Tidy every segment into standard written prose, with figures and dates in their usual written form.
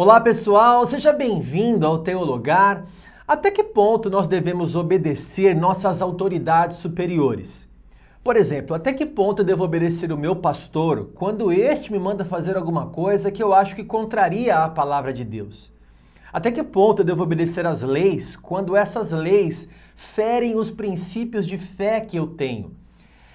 Olá pessoal, seja bem-vindo ao Teologar. Até que ponto nós devemos obedecer nossas autoridades superiores? Por exemplo, até que ponto eu devo obedecer o meu pastor quando este me manda fazer alguma coisa que eu acho que contraria a palavra de Deus? Até que ponto eu devo obedecer às leis quando essas leis ferem os princípios de fé que eu tenho?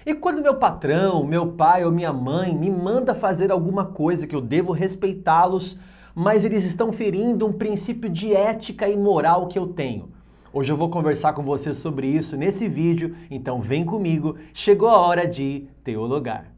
E quando meu patrão, meu pai ou minha mãe me manda fazer alguma coisa que eu devo respeitá-los, mas eles estão ferindo um princípio de ética e moral que eu tenho? Hoje eu vou conversar com você sobre isso nesse vídeo, então vem comigo, chegou a hora de teologar.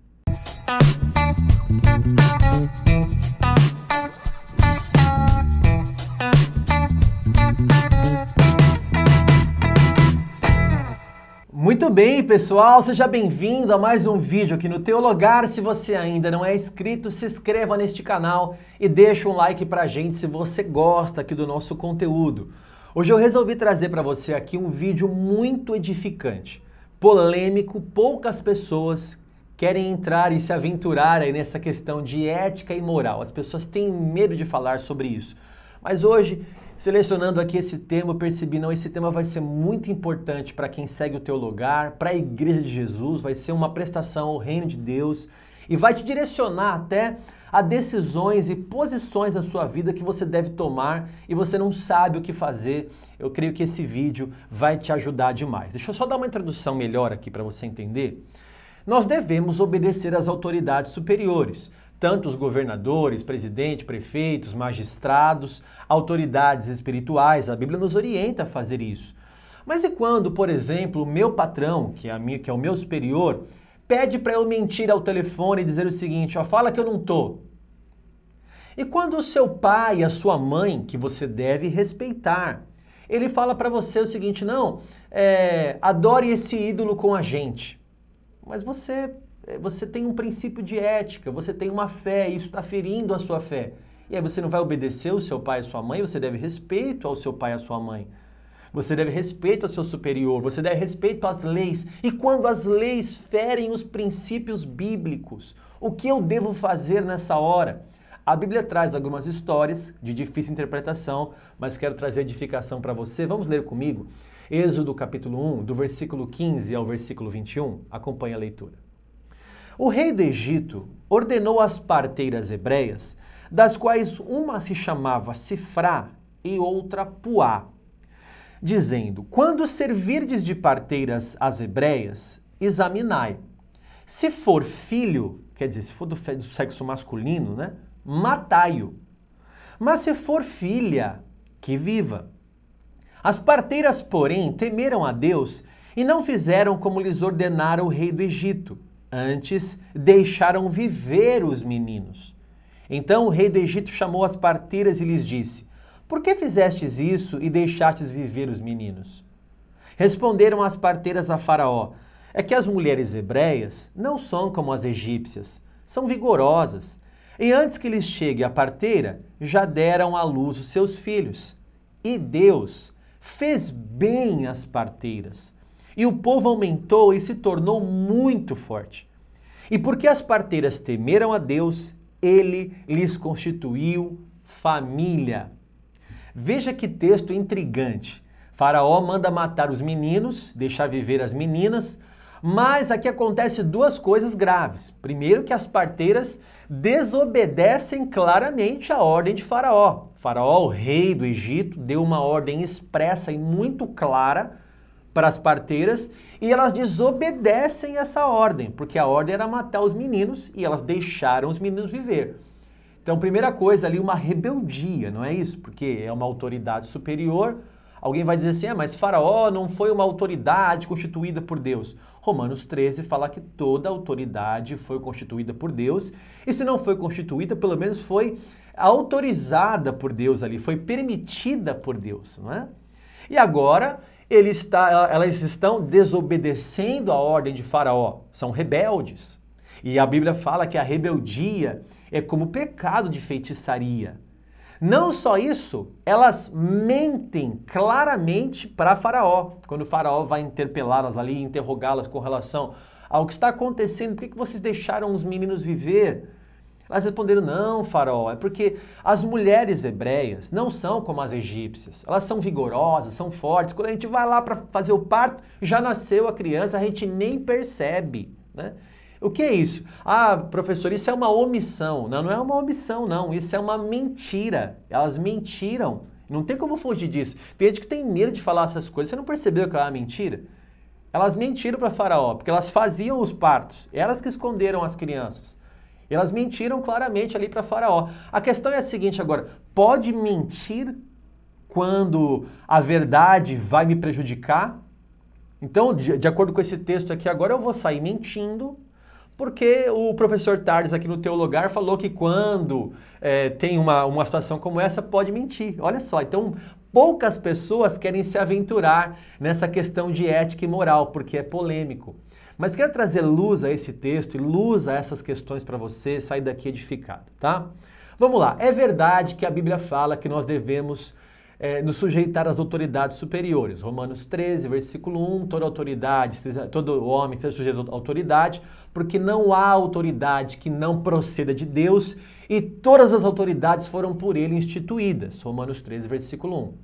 Muito bem, pessoal, seja bem-vindo a mais um vídeo aqui no Teologar. Se você ainda não é inscrito, se inscreva neste canal e deixa um like pra gente se você gosta aqui do nosso conteúdo. Hoje eu resolvi trazer para você aqui um vídeo muito edificante, polêmico, poucas pessoas querem entrar e se aventurar aí nessa questão de ética e moral. As pessoas têm medo de falar sobre isso. Mas hoje, selecionando aqui esse tema, eu percebi, não, esse tema vai ser muito importante para quem segue o Teologar, para a Igreja de Jesus, vai ser uma prestação ao reino de Deus e vai te direcionar até a decisões e posições da sua vida que você deve tomar e você não sabe o que fazer. Eu creio que esse vídeo vai te ajudar demais. Deixa eu só dar uma introdução melhor aqui para você entender. Nós devemos obedecer às autoridades superiores, tanto os governadores, presidente, prefeitos, magistrados, autoridades espirituais. A Bíblia nos orienta a fazer isso. Mas e quando, por exemplo, o meu patrão, que é o meu superior, pede para eu mentir ao telefone e dizer o seguinte, ó, fala que eu não tô. E quando o seu pai e a sua mãe, que você deve respeitar, ele fala para você o seguinte, não, adore esse ídolo com a gente. Mas você tem um princípio de ética, você tem uma fé, isso está ferindo a sua fé. E aí você não vai obedecer o seu pai e a sua mãe, você deve respeito ao seu pai e à sua mãe. Você deve respeito ao seu superior, você deve respeito às leis. E quando as leis ferem os princípios bíblicos, o que eu devo fazer nessa hora? A Bíblia traz algumas histórias de difícil interpretação, mas quero trazer edificação para você. Vamos ler comigo? Êxodo capítulo 1, do versículo 15 ao versículo 21. Acompanhe a leitura. O rei do Egito ordenou às parteiras hebreias, das quais uma se chamava Sifrá e outra Puá, dizendo, quando servirdes de parteiras às hebreias, examinai. Se for filho, quer dizer, se for do sexo masculino, né, matai-o. Mas se for filha, que viva. As parteiras, porém, temeram a Deus e não fizeram como lhes ordenara o rei do Egito. Antes, deixaram viver os meninos. Então o rei do Egito chamou as parteiras e lhes disse, por que fizestes isso e deixastes viver os meninos? Responderam as parteiras a Faraó, é que as mulheres hebreias não são como as egípcias, são vigorosas, e antes que lhes chegue a parteira, já deram à luz os seus filhos. E Deus fez bem às parteiras. E o povo aumentou e se tornou muito forte. E porque as parteiras temeram a Deus, ele lhes constituiu família. Veja que texto intrigante. Faraó manda matar os meninos, deixar viver as meninas, mas aqui acontece duas coisas graves. Primeiro, que as parteiras desobedecem claramente a ordem de Faraó. Faraó, o rei do Egito, deu uma ordem expressa e muito clara para as parteiras e elas desobedecem essa ordem, porque a ordem era matar os meninos e elas deixaram os meninos viver. Então, primeira coisa ali, uma rebeldia, não é isso? Porque é uma autoridade superior. Alguém vai dizer assim, mas Faraó não foi uma autoridade constituída por Deus. Romanos 13 fala que toda autoridade foi constituída por Deus e se não foi constituída, pelo menos foi autorizada por Deus ali, foi permitida por Deus, não é? E agora elas estão desobedecendo a ordem de Faraó, são rebeldes. E a Bíblia fala que a rebeldia é como pecado de feitiçaria. Não só isso, elas mentem claramente para Faraó. Quando Faraó vai interpelá-las ali, interrogá-las com relação ao que está acontecendo, por que vocês deixaram os meninos viver? Elas responderam, não, faraó, é porque as mulheres hebreias não são como as egípcias. Elas são vigorosas, são fortes. Quando a gente vai lá para fazer o parto, já nasceu a criança, a gente nem percebe, né? O que é isso? Ah, professor, isso é uma omissão. Não, não é uma omissão, não. Isso é uma mentira. Elas mentiram. Não tem como fugir disso. Tem gente que tem medo de falar essas coisas. Você não percebeu que é uma mentira? Elas mentiram para Faraó, porque elas faziam os partos. Elas que esconderam as crianças. Elas mentiram claramente ali para Faraó. A questão é a seguinte agora, pode mentir quando a verdade vai me prejudicar? Então, de acordo com esse texto aqui agora, eu vou sair mentindo, porque o professor Tardes aqui no Teologar falou que quando tem uma situação como essa, pode mentir. Olha só, então poucas pessoas querem se aventurar nessa questão de ética e moral, porque é polêmico. Mas quero trazer luz a esse texto e luz a essas questões para você sair daqui edificado, tá? Vamos lá, é verdade que a Bíblia fala que nós devemos nos sujeitar às autoridades superiores. Romanos 13, versículo 1, toda autoridade, todo homem seja sujeito à autoridade, porque não há autoridade que não proceda de Deus e todas as autoridades foram por ele instituídas. Romanos 13, versículo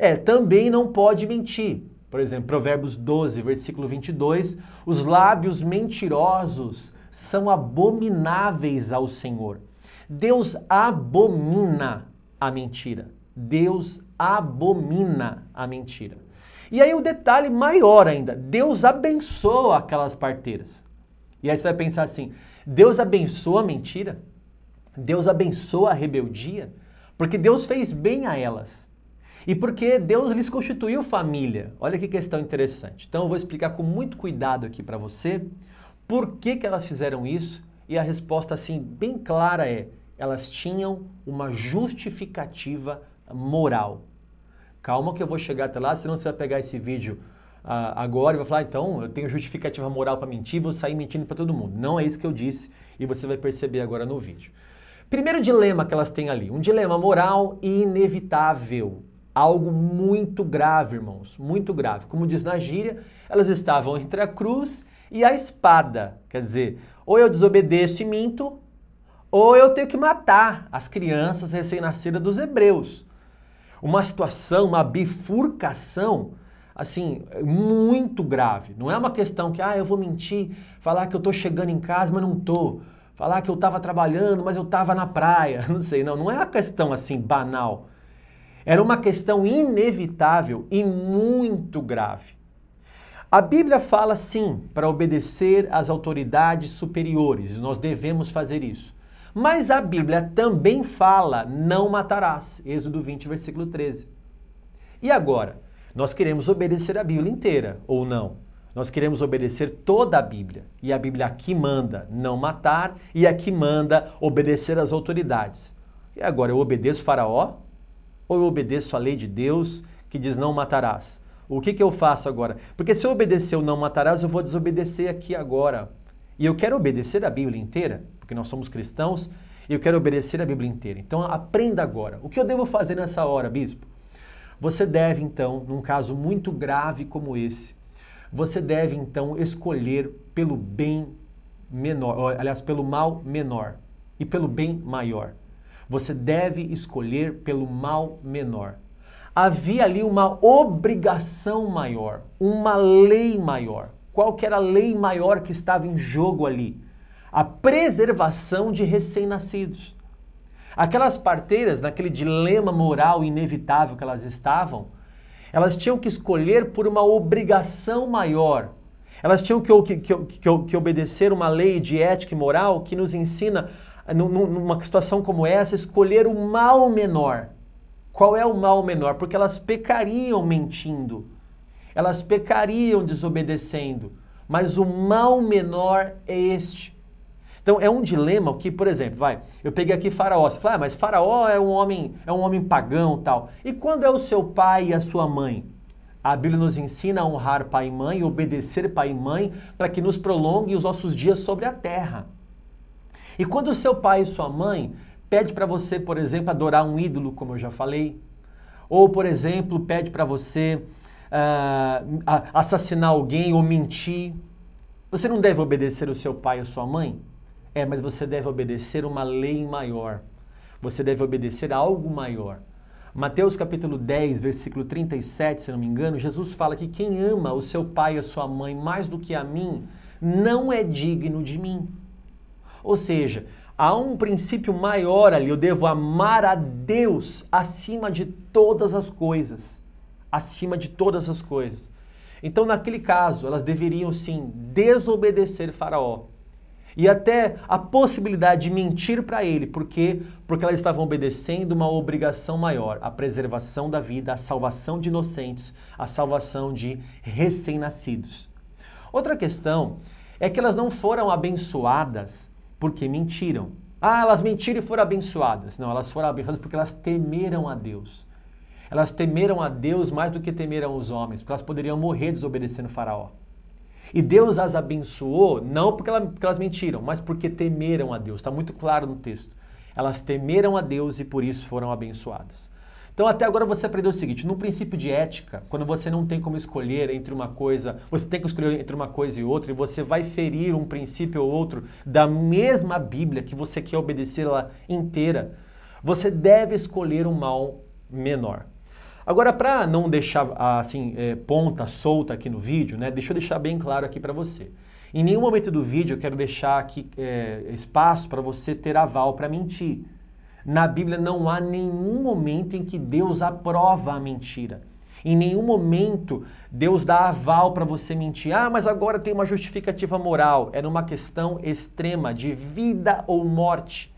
1. Também não pode mentir. Por exemplo, Provérbios 12, versículo 22, os lábios mentirosos são abomináveis ao Senhor. Deus abomina a mentira. Deus abomina a mentira. E aí o detalhe maior ainda, Deus abençoa aquelas parteiras. E aí você vai pensar assim, Deus abençoa a mentira? Deus abençoa a rebeldia? Porque Deus fez bem a elas. E porque Deus lhes constituiu família. Olha que questão interessante. Então eu vou explicar com muito cuidado aqui para você por que elas fizeram isso. E a resposta assim bem clara é, elas tinham uma justificativa moral. Calma que eu vou chegar até lá, senão você vai pegar esse vídeo agora e vai falar, então eu tenho justificativa moral para mentir, vou sair mentindo para todo mundo. Não é isso que eu disse e você vai perceber agora no vídeo. Primeiro dilema que elas têm ali, um dilema moral e inevitável. Algo muito grave, irmãos, muito grave. Como diz na gíria, elas estavam entre a cruz e a espada. Quer dizer, ou eu desobedeço e minto, ou eu tenho que matar as crianças recém-nascidas dos hebreus. Uma situação, uma bifurcação, assim, muito grave. Não é uma questão que, eu vou mentir, falar que eu estou chegando em casa, mas não estou. Falar que eu estava trabalhando, mas eu estava na praia. Não sei, não é uma questão assim banal. Era uma questão inevitável e muito grave. A Bíblia fala sim para obedecer às autoridades superiores, nós devemos fazer isso. Mas a Bíblia também fala, não matarás, Êxodo 20, versículo 13. E agora, nós queremos obedecer a Bíblia inteira ou não? Nós queremos obedecer toda a Bíblia. E a Bíblia aqui manda não matar e aqui manda obedecer às autoridades. E agora, eu obedeço Faraó? Ou eu obedeço a lei de Deus que diz não matarás? O que eu faço agora? Porque se eu obedecer o não matarás, eu vou desobedecer aqui agora. E eu quero obedecer a Bíblia inteira, porque nós somos cristãos, e eu quero obedecer a Bíblia inteira. Então aprenda agora. O que eu devo fazer nessa hora, bispo? Você deve então, num caso muito grave como esse, você deve então escolher pelo bem menor, aliás, pelo mal menor e pelo bem maior. Você deve escolher pelo mal menor. Havia ali uma obrigação maior, uma lei maior. Qual que era a lei maior que estava em jogo ali? A preservação de recém-nascidos. Aquelas parteiras, naquele dilema moral inevitável que elas estavam, elas tinham que escolher por uma obrigação maior. Elas tinham que obedecer uma lei de ética e moral que nos ensina, numa situação como essa, escolher o mal menor. Qual é o mal menor? Porque elas pecariam mentindo, elas pecariam desobedecendo, mas o mal menor é este. Então é um dilema que, por exemplo, eu peguei aqui Faraó, você fala, mas Faraó é um homem pagão e tal. E quando é o seu pai e a sua mãe? A Bíblia nos ensina a honrar pai e mãe, obedecer pai e mãe, para que nos prolongue os nossos dias sobre a terra. E quando o seu pai e sua mãe pede para você, por exemplo, adorar um ídolo, como eu já falei, ou, por exemplo, pede para você assassinar alguém ou mentir, você não deve obedecer o seu pai ou sua mãe? Mas você deve obedecer uma lei maior. Você deve obedecer a algo maior. Mateus capítulo 10, versículo 37, se não me engano, Jesus fala que quem ama o seu pai e a sua mãe mais do que a mim, não é digno de mim. Ou seja, há um princípio maior ali, eu devo amar a Deus acima de todas as coisas. Acima de todas as coisas. Então, naquele caso, elas deveriam sim desobedecer Faraó. E até a possibilidade de mentir para ele. Por quê? Porque elas estavam obedecendo uma obrigação maior, a preservação da vida, a salvação de inocentes, a salvação de recém-nascidos. Outra questão é que elas não foram abençoadas porque mentiram. Elas mentiram e foram abençoadas. Não, elas foram abençoadas porque elas temeram a Deus. Elas temeram a Deus mais do que temeram os homens, porque elas poderiam morrer desobedecendo Faraó. E Deus as abençoou, não porque elas mentiram, mas porque temeram a Deus. Está muito claro no texto. Elas temeram a Deus e por isso foram abençoadas. Então até agora você aprendeu o seguinte, no princípio de ética, quando você não tem como escolher entre uma coisa, você tem que escolher entre uma coisa e outra, e você vai ferir um princípio ou outro da mesma Bíblia que você quer obedecer ela inteira, você deve escolher um mal menor. Agora, para não deixar assim ponta solta aqui no vídeo, né, deixa eu deixar bem claro aqui para você. Em nenhum momento do vídeo eu quero deixar aqui espaço para você ter aval para mentir. Na Bíblia não há nenhum momento em que Deus aprova a mentira. Em nenhum momento Deus dá aval para você mentir. Mas agora tem uma justificativa moral. É numa questão extrema de vida ou morte.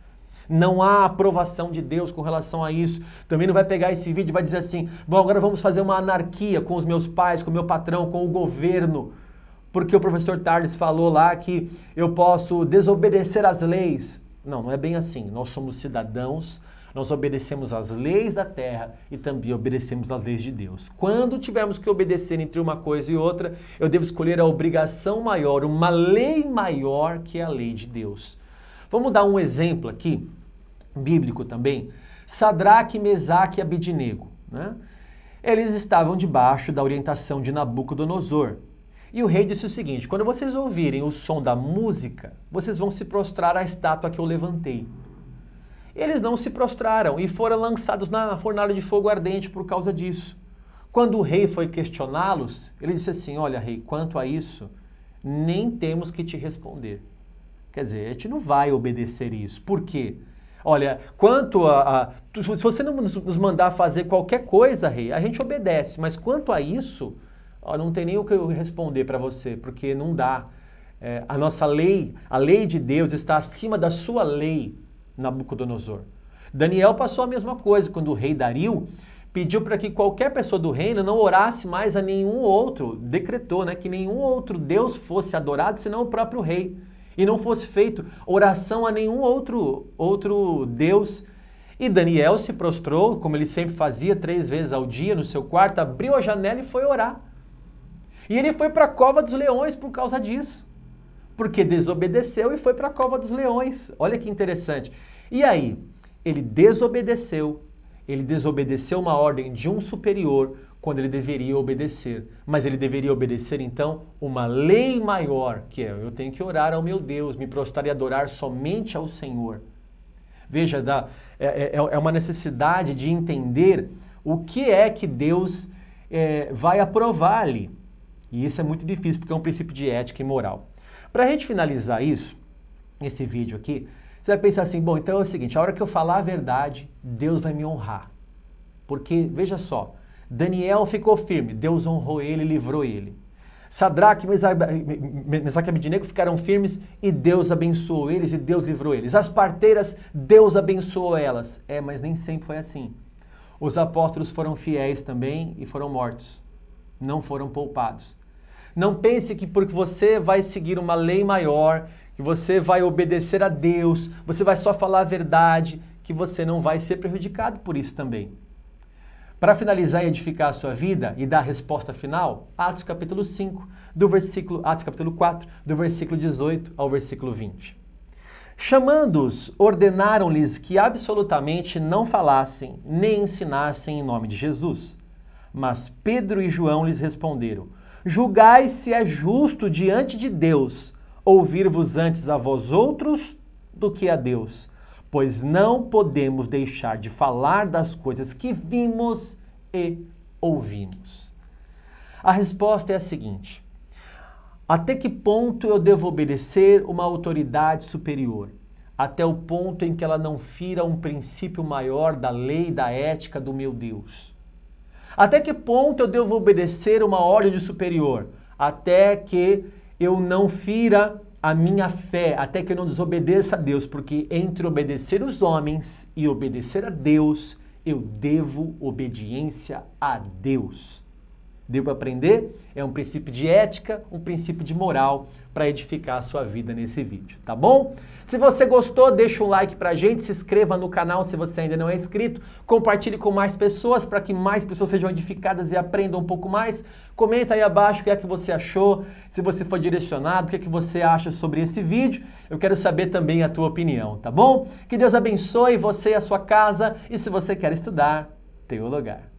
Não há aprovação de Deus com relação a isso. Também não vai pegar esse vídeo e vai dizer assim, bom, agora vamos fazer uma anarquia com os meus pais, com o meu patrão, com o governo, porque o professor Tarles falou lá que eu posso desobedecer às leis. Não, não é bem assim. Nós somos cidadãos, nós obedecemos às leis da terra e também obedecemos às leis de Deus. Quando tivermos que obedecer entre uma coisa e outra, eu devo escolher a obrigação maior, uma lei maior que é a lei de Deus. Vamos dar um exemplo aqui, bíblico também. Sadraque, Mesaque e Abednego, né? Eles estavam debaixo da orientação de Nabucodonosor. E o rei disse o seguinte, quando vocês ouvirem o som da música, vocês vão se prostrar à estátua que eu levantei. Eles não se prostraram e foram lançados na fornalha de fogo ardente por causa disso. Quando o rei foi questioná-los, ele disse assim, olha rei, quanto a isso, nem temos que te responder. Quer dizer, a gente não vai obedecer isso. Por quê? Olha, se você não nos mandar fazer qualquer coisa, rei, a gente obedece. Mas quanto a isso, não tem nem o que eu responder para você, porque não dá. A nossa lei, a lei de Deus está acima da sua lei, Nabucodonosor. Daniel passou a mesma coisa quando o rei Dario pediu para que qualquer pessoa do reino não orasse mais a nenhum outro, decretou, né, que nenhum outro Deus fosse adorado, senão o próprio rei. E não fosse feito oração a nenhum outro Deus. E Daniel se prostrou, como ele sempre fazia, 3 vezes ao dia no seu quarto, abriu a janela e foi orar. E ele foi para a cova dos leões por causa disso. Porque desobedeceu e foi para a cova dos leões. Olha que interessante. E aí, ele desobedeceu uma ordem de um superior, quando ele deveria obedecer. Mas ele deveria obedecer, então, uma lei maior, que é, eu tenho que orar ao meu Deus, me prostrar e adorar somente ao Senhor. Veja, é uma necessidade de entender o que é que Deus vai aprovar ali. E isso é muito difícil, porque é um princípio de ética e moral. Para a gente finalizar isso, esse vídeo aqui, você vai pensar assim, bom, então é o seguinte, a hora que eu falar a verdade, Deus vai me honrar. Porque, veja só, Daniel ficou firme, Deus honrou ele e livrou ele. Sadraque, Mesaque e Abednego ficaram firmes e Deus abençoou eles e Deus livrou eles. As parteiras, Deus abençoou elas. Mas nem sempre foi assim. Os apóstolos foram fiéis também e foram mortos. Não foram poupados. Não pense que porque você vai seguir uma lei maior, que você vai obedecer a Deus, você vai só falar a verdade, que você não vai ser prejudicado por isso também. Para finalizar e edificar a sua vida e dar a resposta final, Atos capítulo 5, Atos capítulo 4, do versículo 18 ao versículo 20. Chamando-os, ordenaram-lhes que absolutamente não falassem nem ensinassem em nome de Jesus. Mas Pedro e João lhes responderam, julgai se é justo diante de Deus ouvir-vos antes a vós outros do que a Deus, pois não podemos deixar de falar das coisas que vimos e ouvimos. A resposta é a seguinte: até que ponto eu devo obedecer uma autoridade superior? Até o ponto em que ela não fira um princípio maior da lei e da ética do meu Deus. Até que ponto eu devo obedecer uma ordem de superior? Até que eu não fira a minha fé, até que eu não desobedeça a Deus, porque entre obedecer os homens e obedecer a Deus, eu devo obediência a Deus. Deu para aprender? É um princípio de ética, um princípio de moral para edificar a sua vida nesse vídeo, tá bom? Se você gostou, deixa um like pra gente, se inscreva no canal se você ainda não é inscrito, compartilhe com mais pessoas para que mais pessoas sejam edificadas e aprendam um pouco mais. Comenta aí abaixo o que é que você achou, se você foi direcionado, o que é que você acha sobre esse vídeo. Eu quero saber também a tua opinião, tá bom? Que Deus abençoe você e a sua casa e se você quer estudar, Teologar.